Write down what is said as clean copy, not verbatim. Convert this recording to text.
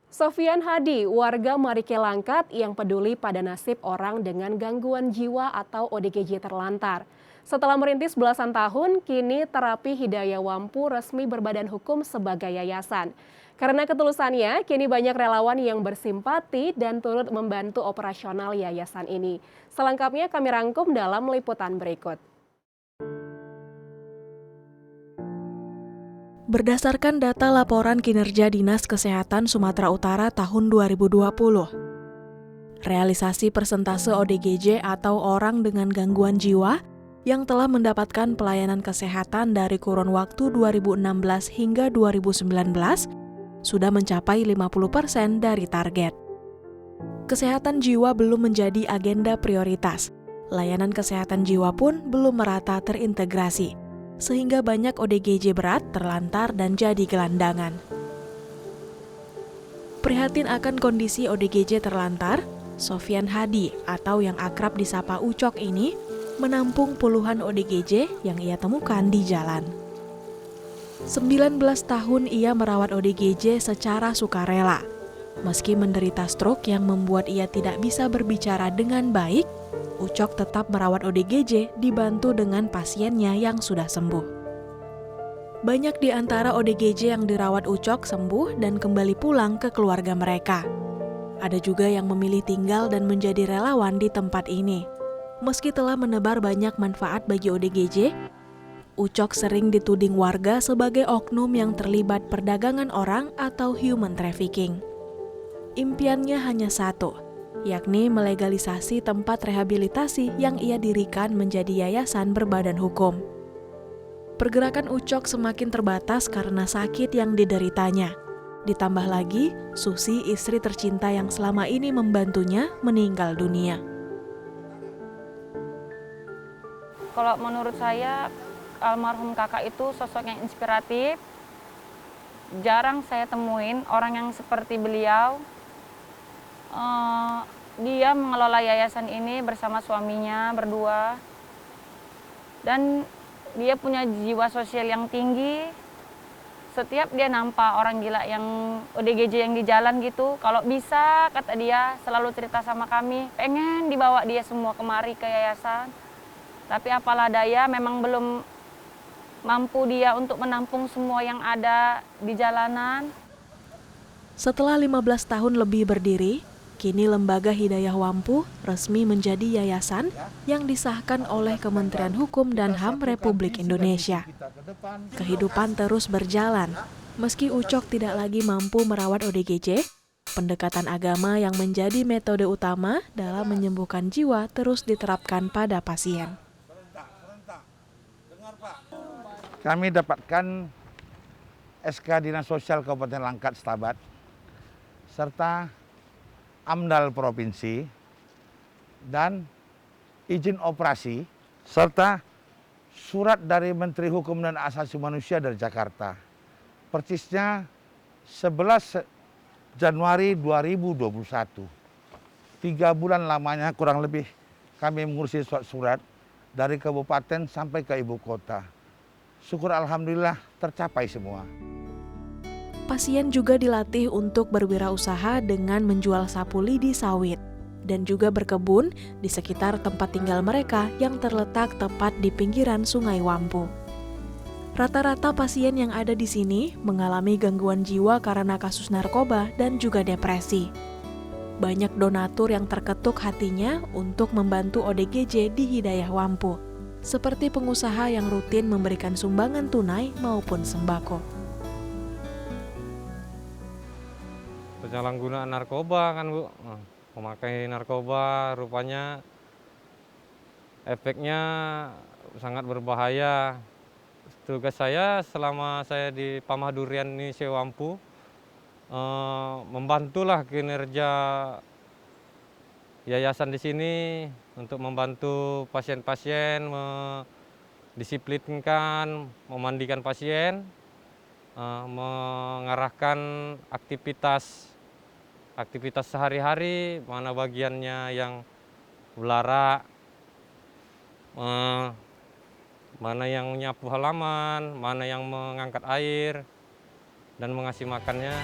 Sofian Hadi, warga Marike Langkat yang peduli pada nasib orang dengan gangguan jiwa atau ODGJ terlantar. Setelah merintis belasan tahun, kini terapi Hidayah Wampu resmi berbadan hukum sebagai yayasan. Karena ketulusannya, kini banyak relawan yang bersimpati dan turut membantu operasional yayasan ini. Selengkapnya kami rangkum dalam liputan berikut. Berdasarkan data laporan kinerja Dinas Kesehatan Sumatera Utara tahun 2020, realisasi persentase ODGJ atau orang dengan gangguan jiwa yang telah mendapatkan pelayanan kesehatan dari kurun waktu 2016 hingga 2019 sudah mencapai 50% dari target. Kesehatan jiwa belum menjadi agenda prioritas. Layanan kesehatan jiwa pun belum merata terintegrasi, sehingga banyak ODGJ berat terlantar dan jadi gelandangan. Prihatin akan kondisi ODGJ terlantar, Sofian Hadi atau yang akrab disapa Ucok ini menampung puluhan ODGJ yang ia temukan di jalan. 19 tahun ia merawat ODGJ secara sukarela. Meski menderita stroke yang membuat ia tidak bisa berbicara dengan baik, Ucok tetap merawat ODGJ dibantu dengan pasiennya yang sudah sembuh. Banyak di antara ODGJ yang dirawat Ucok sembuh dan kembali pulang ke keluarga mereka. Ada juga yang memilih tinggal dan menjadi relawan di tempat ini. Meski telah menebar banyak manfaat bagi ODGJ, Ucok sering dituding warga sebagai oknum yang terlibat perdagangan orang atau human trafficking. Impiannya hanya satu, yakni melegalisasi tempat rehabilitasi yang ia dirikan menjadi yayasan berbadan hukum. Pergerakan Ucok semakin terbatas karena sakit yang dideritanya. Ditambah lagi, Susi, istri tercinta yang selama ini membantunya, meninggal dunia. Kalau menurut saya, almarhum kakak itu sosok yang inspiratif. Jarang saya temuin orang yang seperti beliau. Dia mengelola yayasan ini bersama suaminya berdua. Dan dia punya jiwa sosial yang tinggi. Setiap dia nampak orang gila yang ODGJ yang di jalan gitu, kalau bisa, kata dia, selalu cerita sama kami, pengen dibawa dia semua kemari ke yayasan. Tapi apalah daya, memang belum mampu dia untuk menampung semua yang ada di jalanan. Setelah 15 tahun lebih berdiri, kini Lembaga Hidayah Wampu resmi menjadi yayasan yang disahkan oleh Kementerian Hukum dan HAM Republik Indonesia. Kehidupan terus berjalan. Meski Ucok tidak lagi mampu merawat ODGJ, pendekatan agama yang menjadi metode utama dalam menyembuhkan jiwa terus diterapkan pada pasien. Kami dapatkan SK Dinas Sosial Kabupaten Langkat Stabat serta AMDAL Provinsi dan izin operasi serta surat dari Menteri Hukum dan Asasi Manusia dari Jakarta. Persisnya 11 Januari 2021. 3 bulan lamanya kurang lebih kami mengurusi surat dari kabupaten sampai ke ibu kota. Syukur alhamdulillah tercapai semua. Pasien juga dilatih untuk berwirausaha dengan menjual sapu lidi sawit dan juga berkebun di sekitar tempat tinggal mereka yang terletak tepat di pinggiran Sungai Wampu. Rata-rata pasien yang ada di sini mengalami gangguan jiwa karena kasus narkoba dan juga depresi. Banyak donatur yang terketuk hatinya untuk membantu ODGJ di Hidayah Wampu, seperti pengusaha yang rutin memberikan sumbangan tunai maupun sembako. Penyalahgunaan narkoba kan Bu, memakai narkoba rupanya efeknya sangat berbahaya. Tugas saya selama saya di Pamah Durian ini Sewampu, membantulah kinerja yayasan di sini untuk membantu pasien-pasien, mendisiplinkan, memandikan pasien, mengarahkan aktivitas sehari-hari, mana bagiannya yang belara, mana yang menyapu halaman, mana yang mengangkat air, dan mengasih makannya.